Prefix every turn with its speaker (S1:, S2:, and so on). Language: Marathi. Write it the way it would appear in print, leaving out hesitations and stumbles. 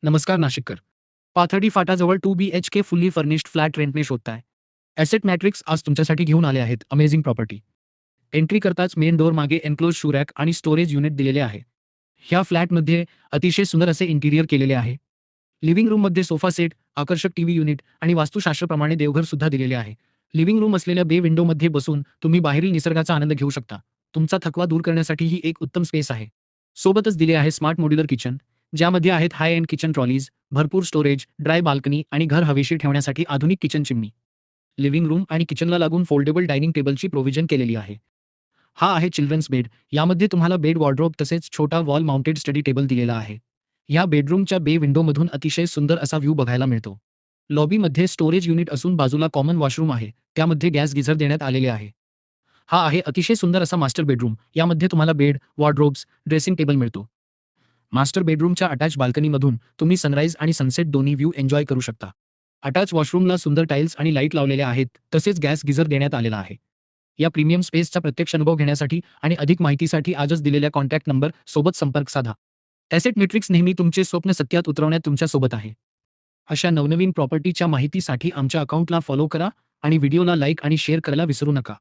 S1: नमस्कार नाशिककर. पाथर्डी फाटाजवळ 2 BHK फुल्ली फर्निश्ड फ्लॅट रेंटने शोधताय. ॲसेट मॅट्रिक्स आज तुमच्यासाठी घेऊन आले आहेत. Amazing property. एंट्री करताच मेन डोअर मागे एन्क्लोज शू रॅक आणि स्टोरेज युनिट दिलेले आहे. ह्या फ्लॅटमध्ये अतिशय सुंदर असे इंटिरियर केलेले आहे. लिव्हिंग रूममध्ये सोफा सेट, आकर्षक टीव्ही युनिट आणि वास्तुशास्त्रप्रमाणे देवघर सुद्धा दिलेले आहे. लिव्हिंग रूम असलेल्या बे विंडोमध्ये बसून तुम्ही बाहेरील निसर्गाचा आनंद घेऊ शकता. तुमचा थकवा दूर करण्यासाठी ही एक उत्तम स्पेस आहे. सोबतच दिले आहे स्मार्ट मॉड्युलर किचन, ज्यामध्ये आहेत हाय एंड किचन ट्रॉलीज, भरपूर स्टोरेज, ड्राय बाल्कनी आणि घर हवेशीर ठेवण्यासाठी आधुनिक किचन चिमणी. लिव्हिंग रूम आणि किचनला लागून फोल्डेबल डायनिंग टेबलची प्रोव्हिजन केलेली आहे. हा आहे चिल्ड्रन्स बेड. यामध्ये तुम्हाला बेड वॉर्डरोब तसेच छोटा वॉल माउंटेड स्टडी टेबल दिलेला आहे. या बेडरूमच्या बे विंडोमधून अतिशय सुंदर असा व्ह्यू बघायला मिळतो. लॉबीमध्ये स्टोरेज युनिट असून बाजूला कॉमन वॉशरूम आहे. त्यामध्ये गॅस गिझर देण्यात आलेले आहे. हा आहे अतिशय सुंदर असा मास्टर बेडरूम. यामध्ये तुम्हाला बेड, वॉर्डरोब्स, ड्रेसिंग टेबल मिळतो. मास्टर बेडरूमच्या अटॅच बाल्कनीमधून तुम्ही सनराईज आणि सनसेट दोन्ही व्ह्यू एन्जॉय करू शकता. अटॅच वॉशरूमला सुंदर टाईल्स आणि लाईट लावलेले आहेत, तसेच गॅस गिझर देण्यात आलेला आहे. या प्रीमियम स्पेसचा प्रत्यक्ष अनुभव घेण्यासाठी आणि अधिक माहितीसाठी आजच दिलेल्या कॉन्टॅक्ट नंबर सोबत संपर्क साधा. ॲसेट मॅट्रिक्स नेहमी तुमचे स्वप्न सत्यात उतरवण्यात तुमच्यासोबत आहे. अशा नवनवीन प्रॉपर्टीच्या माहितीसाठी आमच्या अकाउंटला फॉलो करा आणि व्हिडिओला लाईक आणि शेअर करायला विसरू नका.